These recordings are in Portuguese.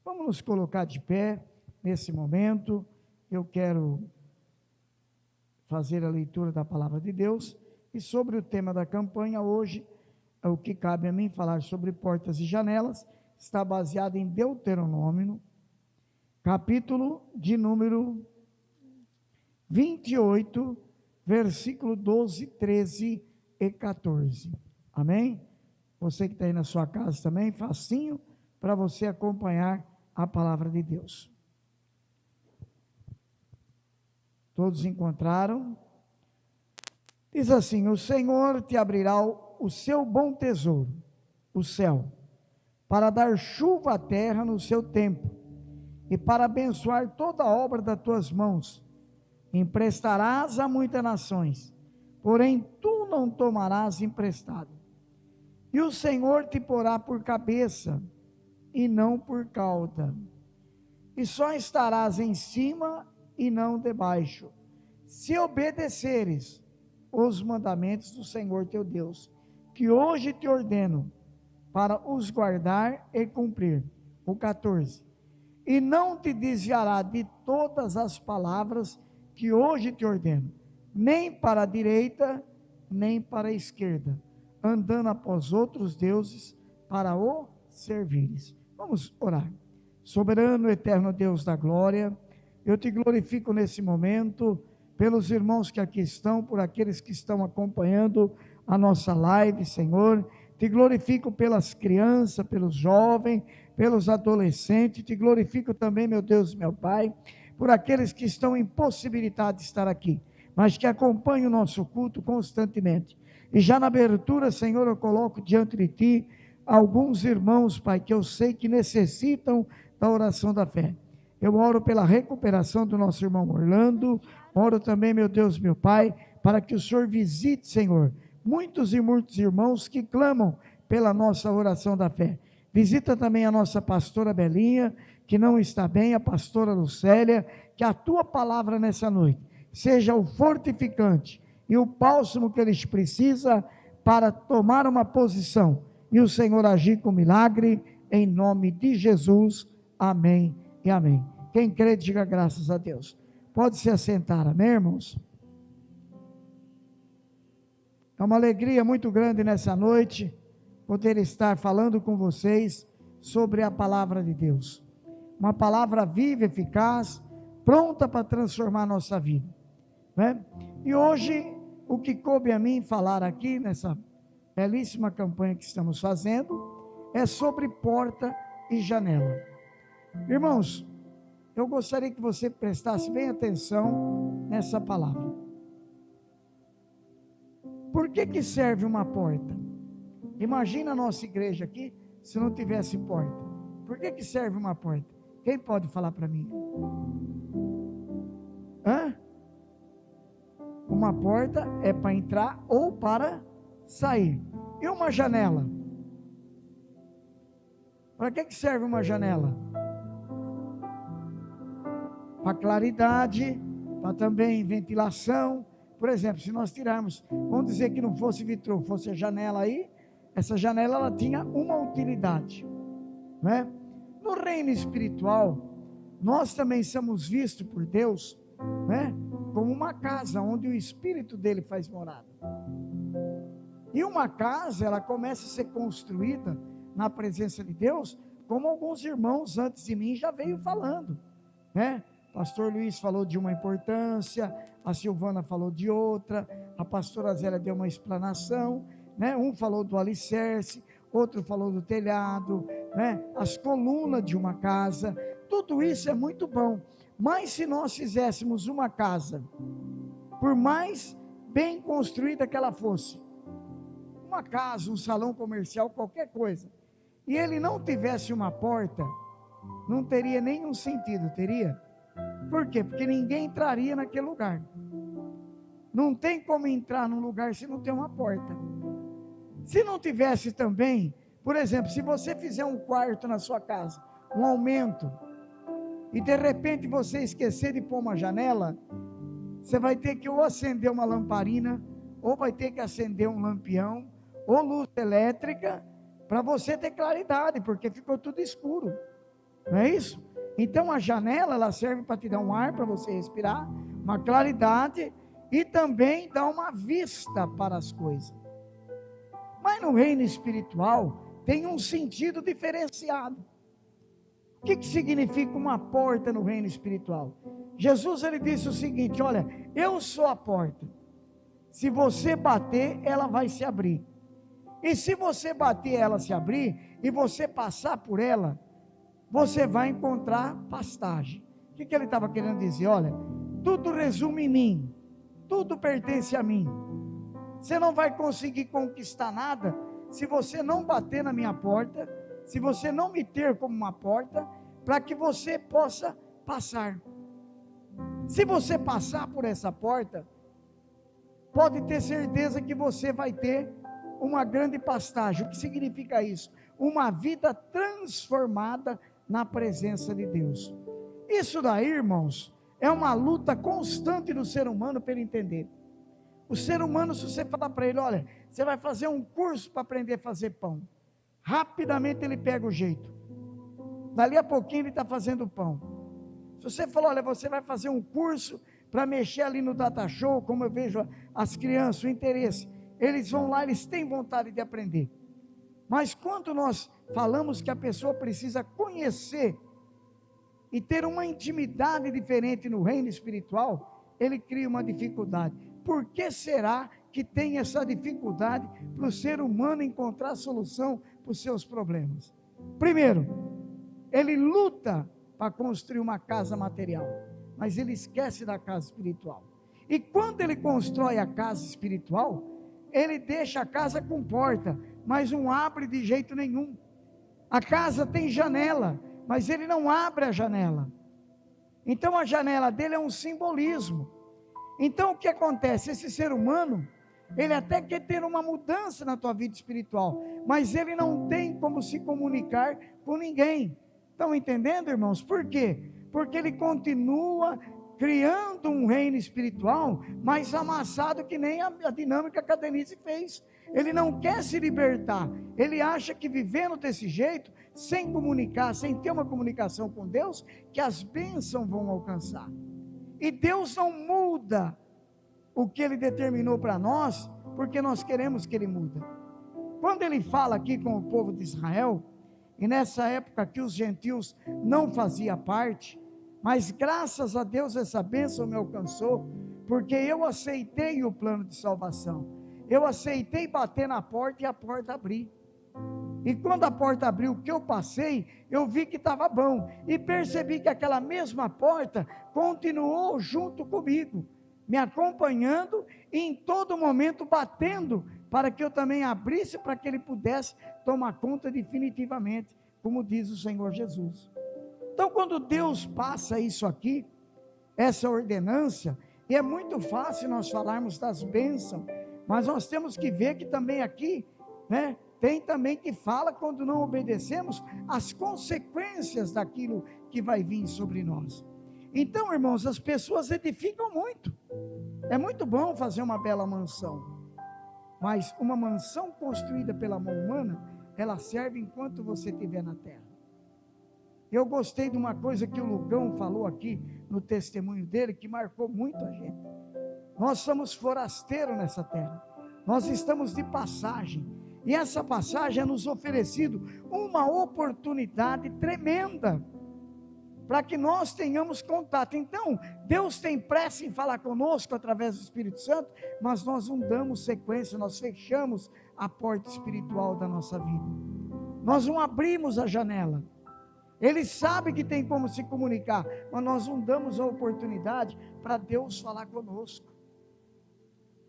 Vamos nos colocar de pé nesse momento. Eu quero fazer a leitura da palavra de Deus. E sobre o tema da campanha hoje, o que cabe a mim falar sobre portas e janelas, está baseado em Deuteronômio, capítulo de número 28, versículo 12, 13 e 14. Amém? Você que está aí na sua casa também, facinho para você acompanhar a palavra de Deus. Todos encontraram? Diz assim: o Senhor te abrirá o seu bom tesouro, o céu, para dar chuva à terra no seu tempo, e para abençoar toda a obra das tuas mãos. Emprestarás a muitas nações, porém tu não tomarás emprestado. E o Senhor te porá por cabeça, e não por cauda. E só estarás em cima e não debaixo, se obedeceres os mandamentos do Senhor teu Deus, que hoje te ordeno, para os guardar e cumprir. O 14. E não te desviará de todas as palavras que hoje te ordeno, nem para a direita, nem para a esquerda, andando após outros deuses, para o servires. Vamos orar. Soberano, eterno Deus da glória, eu te glorifico nesse momento, pelos irmãos que aqui estão, por aqueles que estão acompanhando a nossa live, Senhor. Te glorifico pelas crianças, pelos jovens, pelos adolescentes. Te glorifico também, meu Deus e meu Pai, por aqueles que estão impossibilitados de estar aqui, mas que acompanham o nosso culto constantemente. E já na abertura, Senhor, eu coloco diante de Ti alguns irmãos, Pai, que eu sei que necessitam da oração da fé. Eu oro pela recuperação do nosso irmão Orlando, oro também, meu Deus, meu Pai, para que o Senhor visite, Senhor, muitos e muitos irmãos que clamam pela nossa oração da fé. Visita também a nossa pastora Belinha, que não está bem, a pastora Lucélia, que a tua palavra nessa noite seja o fortificante e o bálsamo que eles precisam para tomar uma posição, e o Senhor agir com milagre, em nome de Jesus, amém e amém. Quem crê, diga graças a Deus. Pode se assentar, amém, irmãos? É uma alegria muito grande nessa noite, poder estar falando com vocês sobre a palavra de Deus. Uma palavra viva, eficaz, pronta para transformar a nossa vida, né? E hoje, o que coube a mim falar aqui, nessa belíssima campanha que estamos fazendo, é sobre porta e janela. Irmãos, eu gostaria que você prestasse bem atenção nessa palavra. Por que serve uma porta? Imagina a nossa igreja aqui, se não tivesse porta. Por que serve uma porta? Quem pode falar para mim? Uma porta é para entrar ou para sair. E uma janela? Para que serve uma janela? Para claridade, para também ventilação. Por exemplo, se nós tirarmos, vamos dizer que não fosse vitrô, fosse a janela aí, essa janela ela tinha uma utilidade, né? No reino espiritual, nós também somos vistos por Deus, né, como uma casa onde o Espírito dele faz morada. E uma casa, ela começa a ser construída na presença de Deus, como alguns irmãos antes de mim já veio falando, né? Pastor Luiz falou de uma importância, a Silvana falou de outra, a pastora Zélia deu uma explanação, né? Um falou do alicerce, outro falou do telhado, né? As colunas de uma casa, tudo isso é muito bom, mas se nós fizéssemos uma casa, por mais bem construída que ela fosse, uma casa, um salão comercial, qualquer coisa, e ele não tivesse uma porta, não teria nenhum sentido, teria? Por quê? Porque ninguém entraria naquele lugar. Não tem como entrar num lugar se não tem uma porta. Se não tivesse também, por exemplo, se você fizer um quarto na sua casa, um aumento, e de repente você esquecer de pôr uma janela, você vai ter que ou acender uma lamparina, ou vai ter que acender um lampião, ou luz elétrica, para você ter claridade, porque ficou tudo escuro. Não é isso? Então a janela, ela serve para te dar um ar para você respirar, uma claridade e também dar uma vista para as coisas. Mas no reino espiritual tem um sentido diferenciado. O que significa uma porta no reino espiritual? Jesus, ele disse o seguinte: olha, eu sou a porta. Se você bater, ela vai se abrir. E se você bater, ela se abrir, e você passar por ela, você vai encontrar pastagem. O que ele estava querendo dizer? Olha, tudo resume em mim, tudo pertence a mim. Você não vai conseguir conquistar nada se você não bater na minha porta, se você não me ter como uma porta, para que você possa passar. Se você passar por essa porta, pode ter certeza que você vai ter uma grande pastagem. O que significa isso? Uma vida transformada na presença de Deus. Isso daí, irmãos, é uma luta constante do ser humano para ele entender. O ser humano, se você falar para ele, olha, você vai fazer um curso para aprender a fazer pão, rapidamente ele pega o jeito. Dali a pouquinho ele está fazendo pão. Se você falar, olha, você vai fazer um curso para mexer ali no data show, como eu vejo as crianças, o interesse, eles vão lá, eles têm vontade de aprender. Mas quando nós falamos que a pessoa precisa conhecer e ter uma intimidade diferente no reino espiritual, ele cria uma dificuldade. Por que será que tem essa dificuldade para o ser humano encontrar solução para os seus problemas? Primeiro, ele luta para construir uma casa material, mas ele esquece da casa espiritual. E quando ele constrói a casa espiritual, ele deixa a casa com porta, mas não abre de jeito nenhum. A casa tem janela, mas ele não abre a janela. Então a janela dele é um simbolismo. Então o que acontece? Esse ser humano, ele até quer ter uma mudança na tua vida espiritual, mas ele não tem como se comunicar com ninguém. Estão entendendo, irmãos? Por quê? Porque ele continua criando um reino espiritual, mais amassado que nem a dinâmica que a Denise fez. Ele não quer se libertar. Ele acha que vivendo desse jeito, sem comunicar, sem ter uma comunicação com Deus, que as bênçãos vão alcançar. E Deus não muda o que Ele determinou para nós, porque nós queremos que Ele mude. Quando Ele fala aqui com o povo de Israel, e nessa época que os gentios não faziam parte, mas graças a Deus essa bênção me alcançou, porque eu aceitei o plano de salvação. Eu aceitei bater na porta e a porta abrir. E quando a porta abriu, o que eu passei, eu vi que estava bom. E percebi que aquela mesma porta continuou junto comigo, me acompanhando e em todo momento batendo, para que eu também abrisse, para que Ele pudesse tomar conta definitivamente, como diz o Senhor Jesus. Então quando Deus passa isso aqui, essa ordenança, e é muito fácil nós falarmos das bênçãos, mas nós temos que ver que também aqui, né, tem também que fala quando não obedecemos as consequências daquilo que vai vir sobre nós. Então, irmãos, as pessoas edificam muito. É muito bom fazer uma bela mansão, mas uma mansão construída pela mão humana, ela serve enquanto você estiver na terra. Eu gostei de uma coisa que o Lucão falou aqui no testemunho dele, que marcou muito a gente. Nós somos forasteiros nessa terra, nós estamos de passagem, e essa passagem é nos oferecido uma oportunidade tremenda, para que nós tenhamos contato. Então, Deus tem pressa em falar conosco através do Espírito Santo, mas nós não damos sequência, nós fechamos a porta espiritual da nossa vida, nós não abrimos a janela. Ele sabe que tem como se comunicar, mas nós não damos a oportunidade para Deus falar conosco.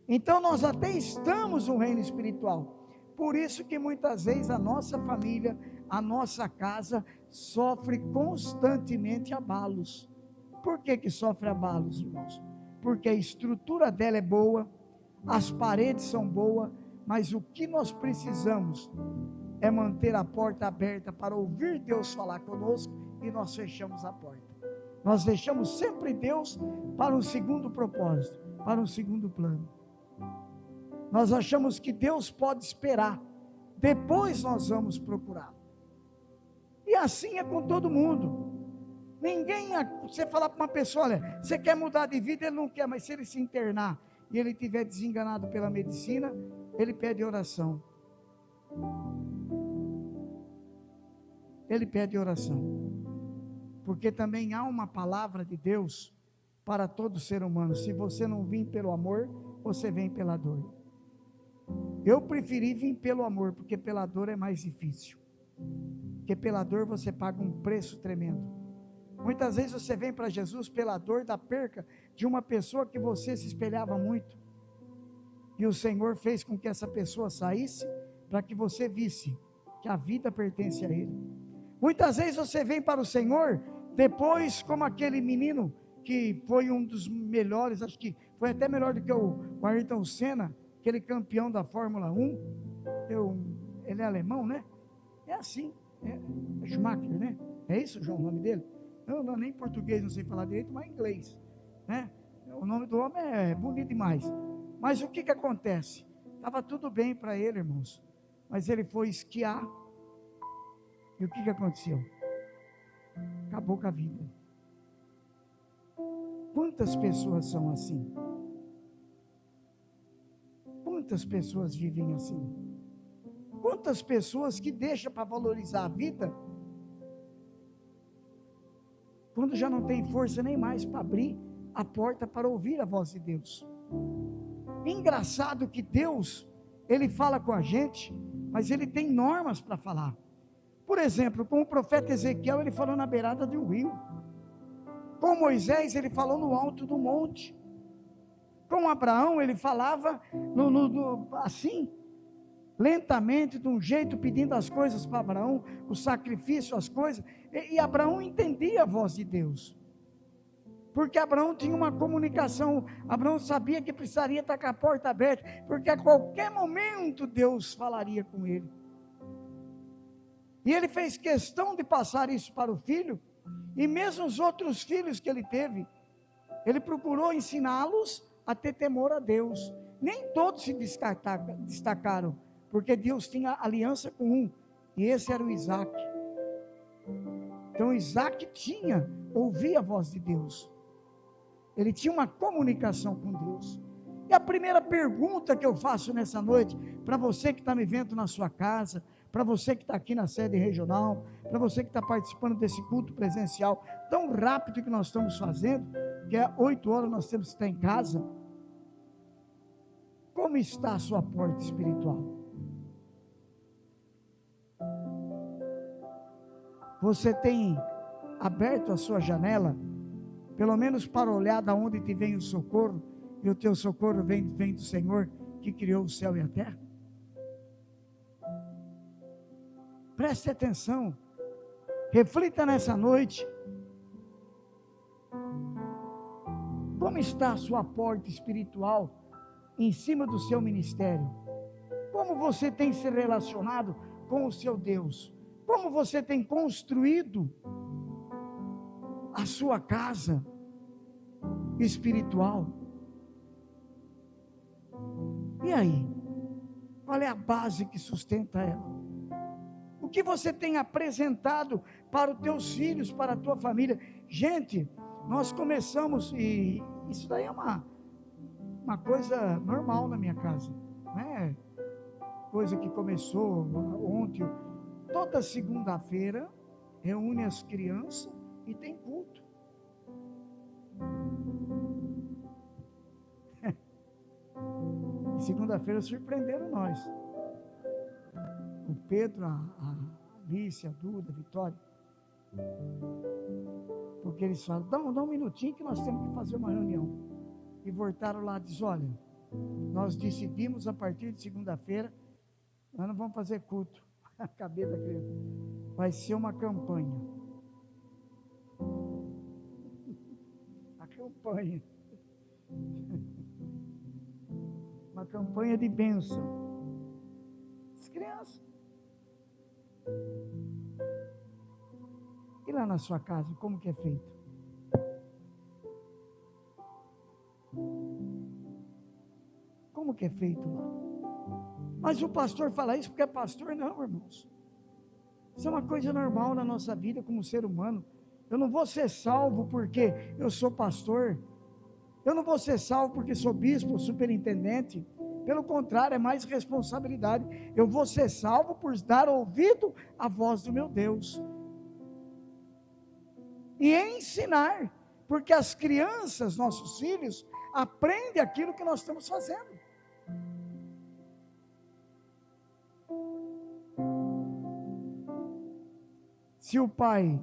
Então nós até estamos no reino espiritual, por isso que muitas vezes a nossa família, a nossa casa sofre constantemente abalos. Por que sofre abalos, irmãos? Porque a estrutura dela é boa, as paredes são boas, mas o que nós precisamos é manter a porta aberta para ouvir Deus falar conosco, e nós fechamos a porta. Nós deixamos sempre Deus para um segundo propósito, para um segundo plano. Nós achamos que Deus pode esperar, depois nós vamos procurá-lo. E assim é com todo mundo. Ninguém, você falar para uma pessoa, olha, você quer mudar de vida, ele não quer, mas se ele se internar e ele estiver desenganado pela medicina, ele pede oração. Ele pede oração. Porque também há uma palavra de Deus para todo ser humano. Se você não vir pelo amor, você vem pela dor. Eu preferi vir pelo amor, porque pela dor é mais difícil. Porque pela dor você paga um preço tremendo. Muitas vezes você vem para Jesus pela dor da perca de uma pessoa que você se espelhava muito. E o Senhor fez com que essa pessoa saísse para que você visse que a vida pertence a Ele. Muitas vezes você vem para o Senhor depois, como aquele menino que foi um dos melhores, acho que foi até melhor do que o Ayrton Senna, aquele campeão da Fórmula 1. Ele é alemão, né? É assim, é Schumacher, né? É isso, João, o nome dele? Eu não, nem português não sei falar direito, mas inglês, né? O nome do homem é bonito demais. Mas o que acontece? Estava tudo bem para ele, irmãos, mas ele foi esquiar, e o que aconteceu? Acabou com a vida. Quantas pessoas são assim? Quantas pessoas vivem assim? Quantas pessoas que deixam para valorizar a vida, quando já não tem força nem mais para abrir a porta para ouvir a voz de Deus. Engraçado que Deus, Ele fala com a gente, mas Ele tem normas para falar. Por exemplo, com o profeta Ezequiel, Ele falou na beirada de um rio. Com Moisés, Ele falou no alto do monte. Com Abraão, Ele falava assim, lentamente, de um jeito, pedindo as coisas para Abraão, o sacrifício, as coisas, e Abraão entendia a voz de Deus, porque Abraão tinha uma comunicação. Abraão sabia que precisaria estar com a porta aberta, porque a qualquer momento Deus falaria com ele, e ele fez questão de passar isso para o filho, e mesmo os outros filhos que ele teve, ele procurou ensiná-los a ter temor a Deus. Nem todos se destacaram, porque Deus tinha aliança com um, e esse era o Isaac. Então Isaac ouvia a voz de Deus, ele tinha uma comunicação com Deus. E a primeira pergunta que eu faço nessa noite, para você que está me vendo na sua casa, para você que está aqui na sede regional, para você que está participando desse culto presencial, tão rápido que nós estamos fazendo, que é 8 horas nós temos que estar em casa. Como está a sua porta espiritual? Você tem aberto a sua janela, pelo menos para olhar da onde te vem o socorro, e o teu socorro vem do Senhor, que criou o céu e a terra? Preste atenção, reflita nessa noite, como está a sua porta espiritual, em cima do seu ministério? Como você tem se relacionado com o seu Deus? Como você tem construído a sua casa espiritual? E aí? Qual é a base que sustenta ela? O que você tem apresentado para os teus filhos, para a tua família? Gente, nós começamos, e isso daí é uma coisa normal na minha casa, não é coisa que começou ontem. Toda segunda-feira reúne as crianças e tem culto. E segunda-feira surpreenderam nós. O Pedro, a Alice, a Duda, a Vitória. Porque eles falam, dá um minutinho que nós temos que fazer uma reunião. E voltaram lá e diz, olha, nós decidimos a partir de segunda-feira, nós não vamos fazer culto. A cabeça da criança. Vai ser uma campanha. A campanha. Uma campanha de bênção. As crianças. E lá na sua casa, como que é feito? Como que é feito lá? Mas o pastor fala isso porque é pastor? Não, irmãos. Isso é uma coisa normal na nossa vida como ser humano. Eu não vou ser salvo porque eu sou pastor. Eu não vou ser salvo porque sou bispo, superintendente. Pelo contrário, é mais responsabilidade. Eu vou ser salvo por dar ouvido à voz do meu Deus. E ensinar, porque as crianças, nossos filhos, aprendem aquilo que nós estamos fazendo. Se o pai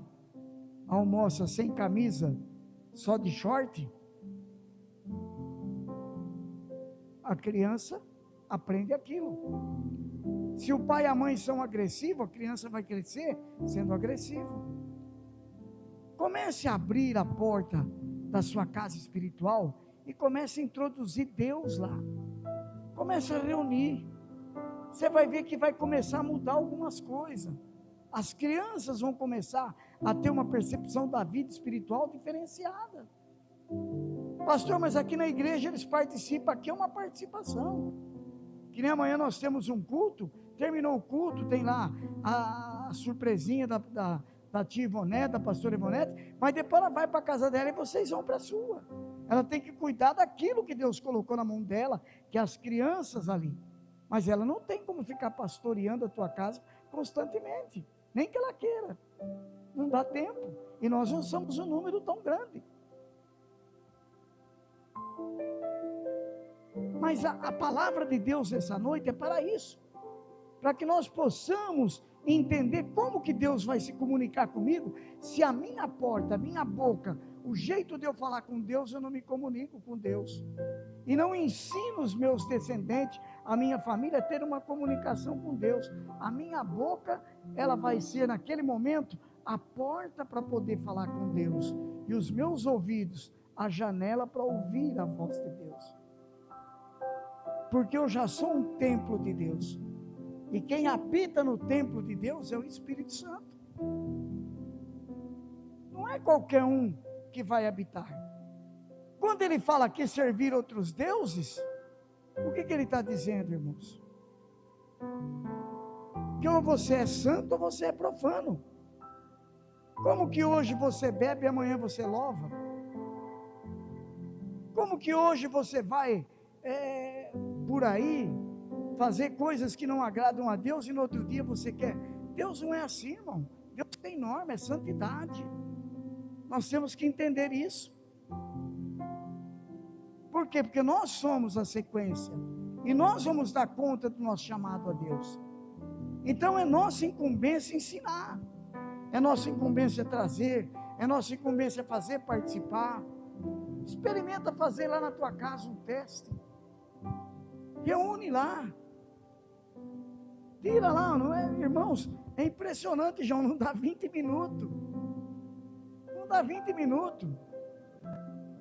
almoça sem camisa, só de short, a criança aprende aquilo. Se o pai e a mãe são agressivos, a criança vai crescer sendo agressivo. Comece a abrir a porta da sua casa espiritual e comece a introduzir Deus lá. Comece a reunir. Você vai ver que vai começar a mudar algumas coisas. As crianças vão começar a ter uma percepção da vida espiritual diferenciada. Pastor, mas aqui na igreja eles participam, aqui é uma participação. Que nem amanhã nós temos um culto, terminou o culto, tem lá a surpresinha da tia Ivonete, da pastora Ivonete, mas depois ela vai para a casa dela e vocês vão para a sua. Ela tem que cuidar daquilo que Deus colocou na mão dela, que é as crianças ali. Mas ela não tem como ficar pastoreando a tua casa constantemente, nem que ela queira. Não dá tempo. E nós não somos um número tão grande. Mas a palavra de Deus essa noite é para isso. Para que nós possamos entender como que Deus vai se comunicar comigo, se a minha porta, a minha boca, o jeito de eu falar com Deus, eu não me comunico com Deus. E não ensino os meus descendentes, a minha família, a ter uma comunicação com Deus. A minha boca, ela vai ser naquele momento, a porta para poder falar com Deus. E os meus ouvidos, a janela para ouvir a voz de Deus. Porque eu já sou um templo de Deus. E quem habita no templo de Deus é o Espírito Santo. Não é qualquer um que vai habitar. Quando ele fala aqui servir outros deuses, o que ele está dizendo, irmãos? Que ou você é santo ou você é profano. Como que hoje você bebe e amanhã você louva? Como que hoje você vai por aí fazer coisas que não agradam a Deus e no outro dia você quer? Deus não é assim, irmão. Deus tem norma, é santidade. Nós temos que entender isso. Por quê? Porque nós somos a sequência. E nós vamos dar conta do nosso chamado a Deus. Então é nossa incumbência ensinar. É nossa incumbência trazer. É nossa incumbência fazer participar. Experimenta fazer lá na tua casa um teste. Reúne lá. Tira lá, não é, irmãos? É impressionante, João, não dá 20 minutos. Não dá 20 minutos.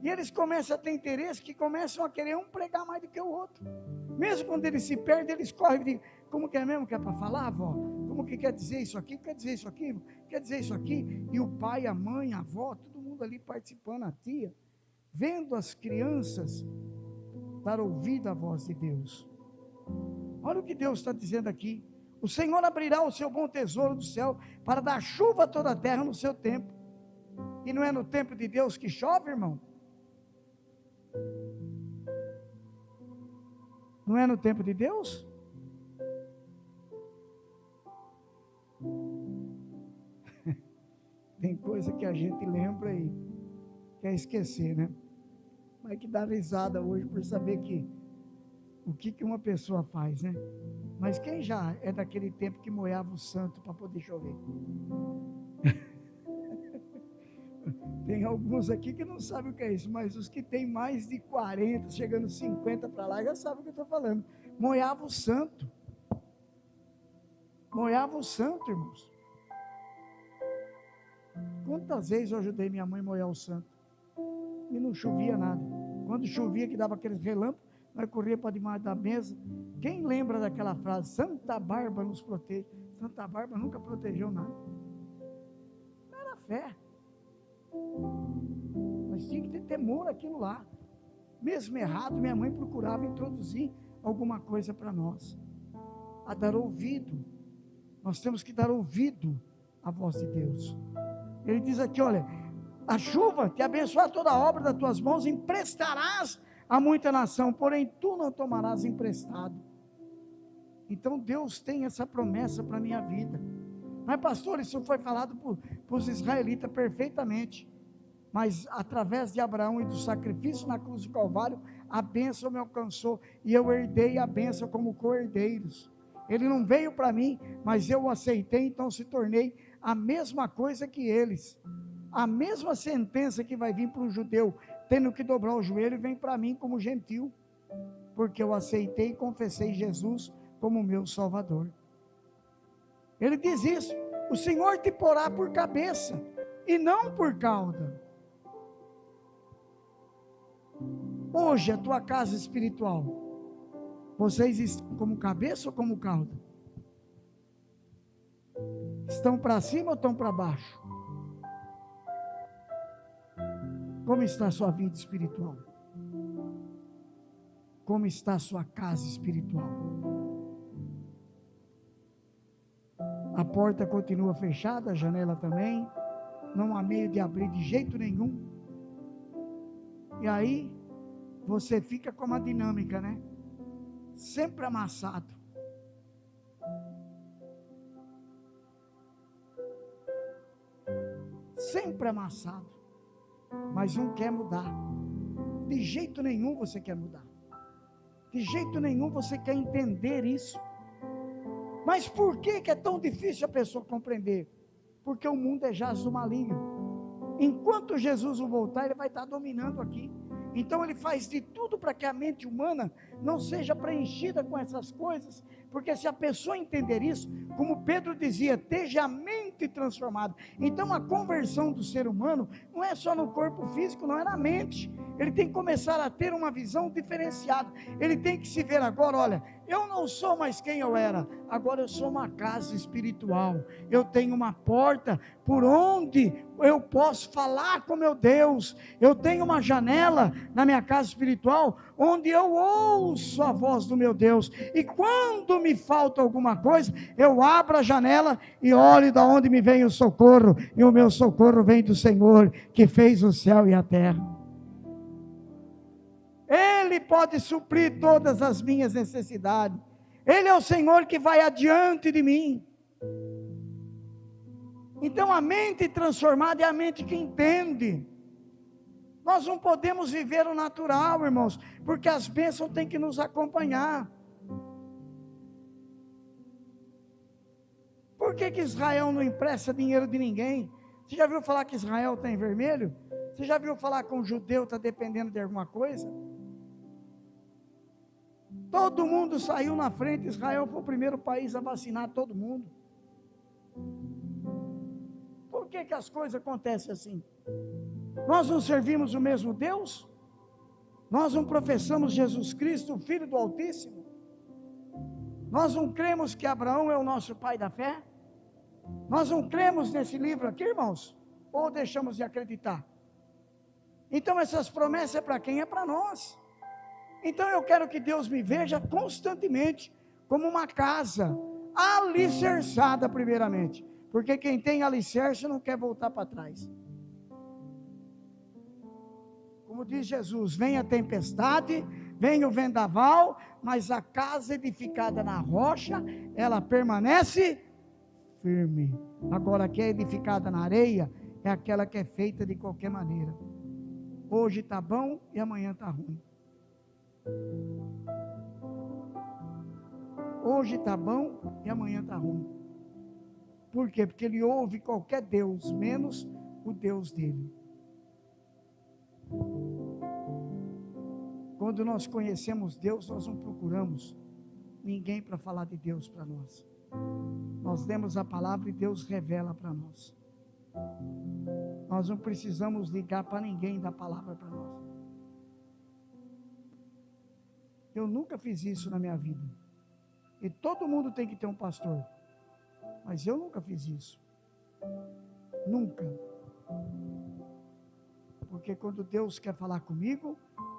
E eles começam a ter interesse, que começam a querer um pregar mais do que o outro. Mesmo quando eles se perdem, eles correm e dizem, como que é mesmo que é para falar, avó? Como que quer dizer isso aqui? Quer dizer isso aqui? Quer dizer isso aqui? E o pai, a mãe, a avó, todo mundo ali participando, a tia, vendo as crianças dar ouvido à voz de Deus. Olha o que Deus está dizendo aqui. O Senhor abrirá o seu bom tesouro do céu para dar chuva a toda a terra no seu tempo. E não é no tempo de Deus que chove, irmão? Não é no tempo de Deus? Tem coisa que a gente lembra e quer esquecer, né? Mas que dá risada hoje por saber que o que uma pessoa faz, né? Mas quem já é daquele tempo que moiava o santo para poder chover? Tem alguns aqui que não sabem o que é isso, mas os que têm mais de 40, chegando 50 para lá, já sabem o que eu estou falando. Moiava o santo. Moiava o santo, irmãos. Quantas vezes eu ajudei minha mãe a moiar o santo? E não chovia nada. Quando chovia, que dava aqueles relâmpagos, nós corria para debaixo da mesa. Quem lembra daquela frase? Santa Bárbara nos protege. Santa Bárbara nunca protegeu nada. Não era fé. Mas tinha que ter temor aquilo lá. Mesmo errado, minha mãe procurava introduzir alguma coisa para nós. A dar ouvido. Nós temos que dar ouvido a voz de Deus. Ele diz aqui, olha, a chuva te abençoará toda a obra das tuas mãos, emprestarás a muita nação, porém tu não tomarás emprestado. Então Deus tem essa promessa para a minha vida. Mas pastor, isso foi falado para os israelitas perfeitamente. Mas através de Abraão e do sacrifício na cruz do Calvário, a bênção me alcançou, e eu herdei a bênção como co-herdeiros. Ele não veio para mim, mas eu o aceitei, então se tornei a mesma coisa que eles. A mesma sentença que vai vir para um judeu, tendo que dobrar o joelho, vem para mim como gentil, porque eu aceitei e confessei Jesus como meu Salvador. Ele diz isso: o Senhor te porá por cabeça, e não por cauda. Hoje a tua casa espiritual, vocês estão como cabeça ou como cauda? Estão para cima ou estão para baixo? Como está a sua vida espiritual? Como está a sua casa espiritual? A porta continua fechada, a janela também, não há meio de abrir de jeito nenhum. E aí, você fica com uma dinâmica, né? Sempre amassado. Sempre amassado. Mas um quer mudar. De jeito nenhum você quer mudar. De jeito nenhum você quer entender isso. Mas por que é tão difícil a pessoa compreender? Porque o mundo é jaz do maligno. Enquanto Jesus não voltar, ele vai estar dominando aqui. Então ele faz de tudo para que a mente humana não seja preenchida com essas coisas, porque se a pessoa entender isso, como Pedro dizia, esteja a mente transformada. Então a conversão do ser humano não é só no corpo físico, não é na mente. Ele tem que começar a ter uma visão diferenciada. Ele tem que se ver agora, olha, eu não sou mais quem eu era, agora eu sou uma casa espiritual. Eu tenho uma porta por onde eu posso falar com meu Deus. Eu tenho uma janela na minha casa espiritual, onde eu ouço a voz do meu Deus, e quando me falta alguma coisa, eu abro a janela e olho de onde me vem o socorro, e o meu socorro vem do Senhor, que fez o céu e a terra. Ele pode suprir todas as minhas necessidades, Ele é o Senhor que vai adiante de mim. Então a mente transformada é a mente que entende. Nós não podemos viver o natural, irmãos, porque as bênçãos têm que nos acompanhar. Por que Israel não empresta dinheiro de ninguém? Você já viu falar que Israel está em vermelho? Você já viu falar que um judeu está dependendo de alguma coisa? Todo mundo saiu na frente. Israel foi o primeiro país a vacinar todo mundo. Por que as coisas acontecem assim? Nós não servimos o mesmo Deus? Nós não professamos Jesus Cristo, o Filho do Altíssimo? Nós não cremos que Abraão é o nosso pai da fé? Nós não cremos nesse livro aqui, irmãos? Ou deixamos de acreditar? Então essas promessas é para quem? É para nós. Então eu quero que Deus me veja constantemente como uma casa alicerçada primeiramente, porque quem tem alicerce não quer voltar para trás. Como diz Jesus, vem a tempestade, vem o vendaval, mas a casa edificada na rocha, ela permanece firme. Agora a que é edificada na areia, é aquela que é feita de qualquer maneira. Hoje está bom e amanhã está ruim. Hoje está bom e amanhã está ruim. Por quê? Porque ele ouve qualquer Deus, menos o Deus dele. Quando nós conhecemos Deus, nós não procuramos ninguém para falar de Deus para nós. Nós lemos a palavra e Deus revela para nós. Nós não precisamos ligar para ninguém da palavra para nós. Eu nunca fiz isso na minha vida. E todo mundo tem que ter um pastor. Mas eu nunca fiz isso. Nunca. Porque quando Deus quer falar comigo,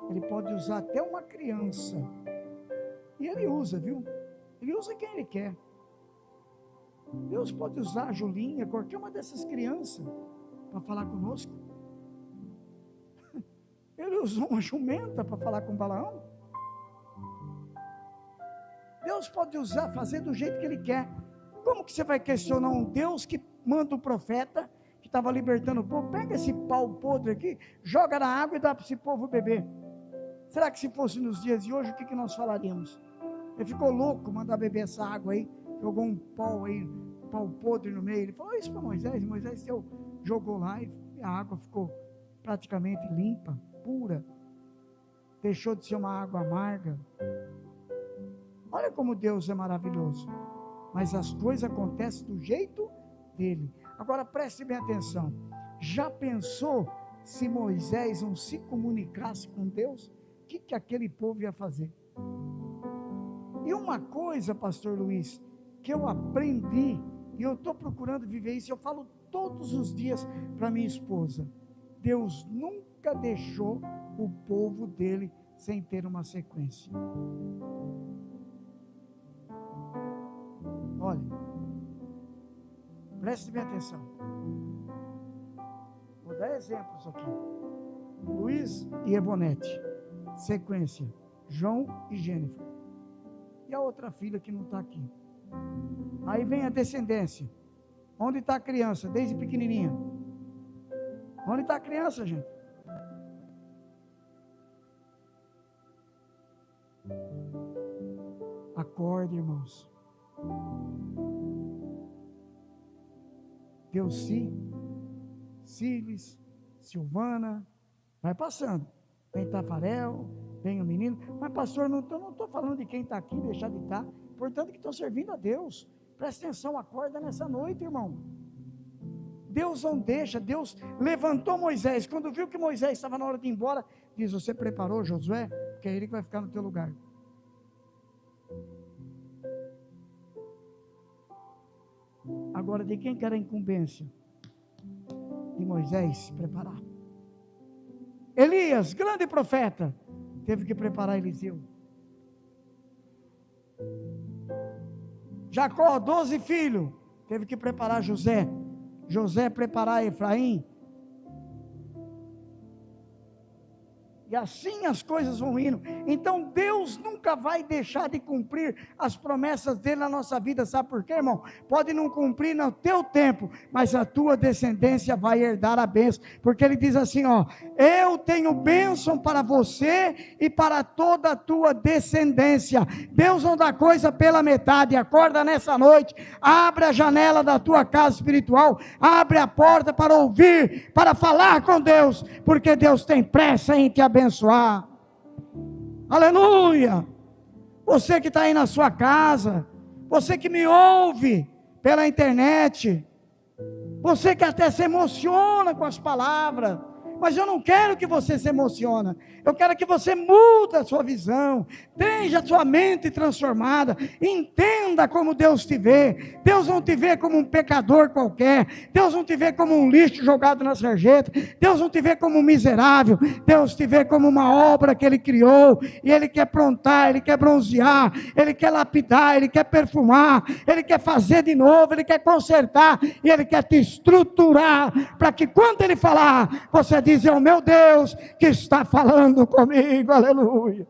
Ele pode usar até uma criança. E Ele usa, viu? Ele usa quem Ele quer. Deus pode usar a Julinha, qualquer uma dessas crianças, para falar conosco. Ele usou uma jumenta para falar com Balaão. Deus pode usar, fazer do jeito que Ele quer. Como que você vai questionar um Deus que manda um profeta, que estava libertando o povo? Pega esse pau podre aqui, joga na água e dá para esse povo beber. Será que se fosse nos dias de hoje, o que nós falaríamos? Ele ficou louco, mandar beber essa água aí, jogou um pau aí, um pau podre no meio. Ele falou isso para Moisés, Moisés jogou lá e a água ficou praticamente limpa, pura. Deixou de ser uma água amarga. Olha como Deus é maravilhoso. Mas as coisas acontecem do jeito dele. Agora preste bem atenção. Já pensou se Moisés não se comunicasse com Deus? O que aquele povo ia fazer? E uma coisa, pastor Luiz, que eu aprendi, e eu estou procurando viver isso, eu falo todos os dias para minha esposa: Deus nunca deixou o povo dele sem ter uma sequência. Olha, preste bem atenção. Vou dar exemplos aqui. Luiz e Ebonete, sequência, João e Jennifer. E a outra filha que não está aqui. Aí vem a descendência. Onde está a criança, desde pequenininha? Onde está a criança, gente? Acorde, irmãos. Delci, Cílis, Silvana, vai passando. Vem Tafarel, vem o menino. Mas pastor, eu não estou falando de quem está aqui, deixar de estar. Portanto que estão servindo a Deus. Presta atenção, acorda nessa noite, irmão. Deus não deixa. Deus levantou Moisés. Quando viu que Moisés estava na hora de ir embora, diz: você preparou Josué? Porque é ele que vai ficar no teu lugar. Agora, de quem que era a incumbência? De Moisés se preparar. Elias, grande profeta, teve que preparar Eliseu. Jacó, 12 filhos, teve que preparar José. José preparar Efraim. E assim as coisas vão indo. Então Deus nunca vai deixar de cumprir as promessas dele na nossa vida. Sabe por quê, irmão? Pode não cumprir no teu tempo, mas a tua descendência vai herdar a bênção. Porque ele diz assim, ó: eu tenho bênção para você e para toda a tua descendência. Deus não dá coisa pela metade. Acorda nessa noite, abre a janela da tua casa espiritual, abre a porta para ouvir, para falar com Deus, porque Deus tem pressa em te abençoar. Aleluia! Você que está aí na sua casa, você que me ouve pela internet, você que até se emociona com as palavras, mas eu não quero que você se emocione, eu quero que você mude a sua visão, tenha a sua mente transformada, entenda como Deus te vê. Deus não te vê como um pecador qualquer, Deus não te vê como um lixo jogado na sarjeta, Deus não te vê como um miserável, Deus te vê como uma obra que Ele criou, e Ele quer prontar, Ele quer bronzear, Ele quer lapidar, Ele quer perfumar, Ele quer fazer de novo, Ele quer consertar, e Ele quer te estruturar, para que quando Ele falar, você diz: é o meu Deus que está falando comigo. Aleluia!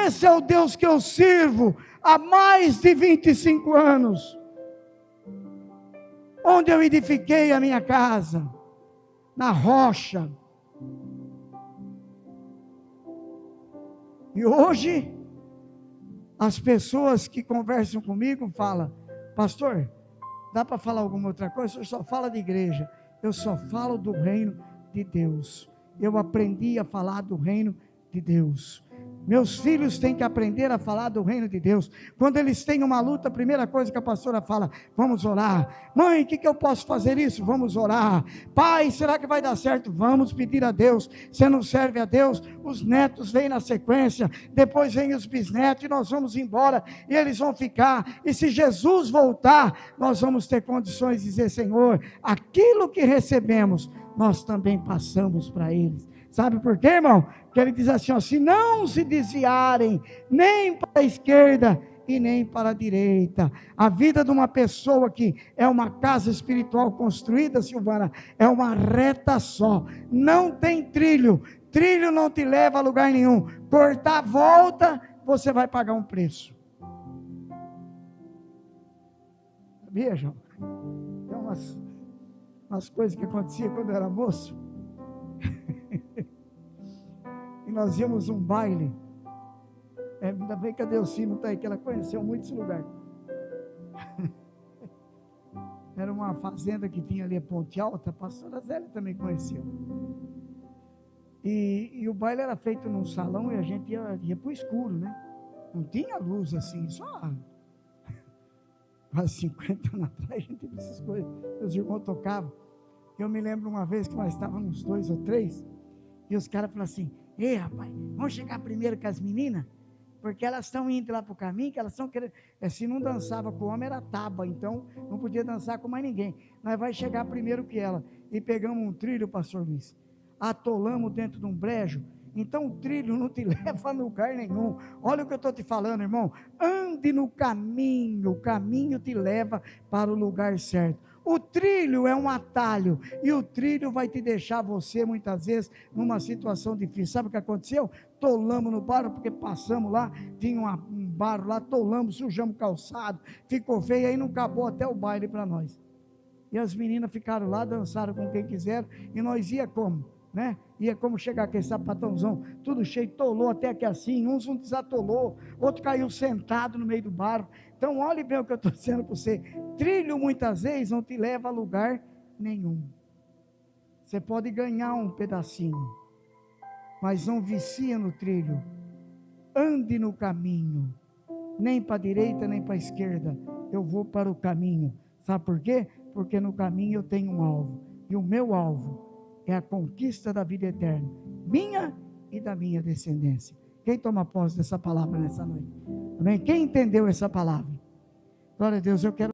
Esse é o Deus que eu sirvo há mais de 25 anos, onde eu edifiquei a minha casa, na rocha. E hoje, as pessoas que conversam comigo falam: pastor, dá para falar alguma outra coisa? Eu só falo de igreja. Eu só falo do reino de Deus. Eu aprendi a falar do reino de Deus. Meus filhos têm que aprender a falar do reino de Deus. Quando eles têm uma luta, a primeira coisa que a pastora fala: vamos orar. Mãe, o que eu posso fazer isso? Vamos orar. Pai, será que vai dar certo? Vamos pedir a Deus. Você não serve a Deus? Os netos vêm na sequência, depois vem os bisnetos, e nós vamos embora, e eles vão ficar. E se Jesus voltar, nós vamos ter condições de dizer: Senhor, aquilo que recebemos, nós também passamos para eles. Sabe por quê, irmão? Porque ele diz assim, ó: se não se desviarem nem para a esquerda e nem para a direita. A vida de uma pessoa que é uma casa espiritual construída, Silvana, é uma reta só, não tem trilho. Trilho não te leva a lugar nenhum. Cortar a volta, você vai pagar um preço. Sabia, João? Tem umas coisas que aconteciam quando eu era moço. E nós íamos um baile. Ainda bem que a Delci não está aí, que ela conheceu muito esse lugar. Era uma fazenda que tinha ali a Ponte Alta, a pastora Zélia também conheceu. E o baile era feito num salão e a gente ia para o escuro, né? Não tinha luz assim, só quase 50 anos atrás a gente viu essas coisas. Meus irmãos tocavam. Eu me lembro uma vez que nós estávamos uns 2 ou 3 e os caras falaram assim: ei, rapaz, vamos chegar primeiro com as meninas? Porque elas estão indo lá para o caminho, que elas estão querendo. Se não dançava com o homem, era taba, então não podia dançar com mais ninguém. Nós vai chegar primeiro que ela. E pegamos um trilho, pastor Luiz, atolamos dentro de um brejo. Então o trilho não te leva a lugar nenhum. Olha o que eu estou te falando, irmão. Ande no caminho, o caminho te leva para o lugar certo. O trilho é um atalho, e o trilho vai te deixar você, muitas vezes, numa situação difícil. Sabe o que aconteceu? Tolamos no barro, porque passamos lá, tinha um barro lá, tolamos, sujamos calçado, ficou feio, aí não acabou até o baile para nós. E as meninas ficaram lá, dançaram com quem quiseram, e nós ia como? Né? Ia como chegar aquele sapatãozão, tudo cheio, tolou até aqui assim, uns não desatolou, outro caiu sentado no meio do barro. Então olhe bem o que eu estou dizendo para você, trilho muitas vezes não te leva a lugar nenhum. Você pode ganhar um pedacinho, mas não vicia no trilho. Ande no caminho, nem para a direita nem para a esquerda, eu vou para o caminho. Sabe por quê? Porque no caminho eu tenho um alvo, e o meu alvo é a conquista da vida eterna, minha e da minha descendência. Quem toma posse dessa palavra nessa noite? Amém? Quem entendeu essa palavra? Glória a Deus, eu quero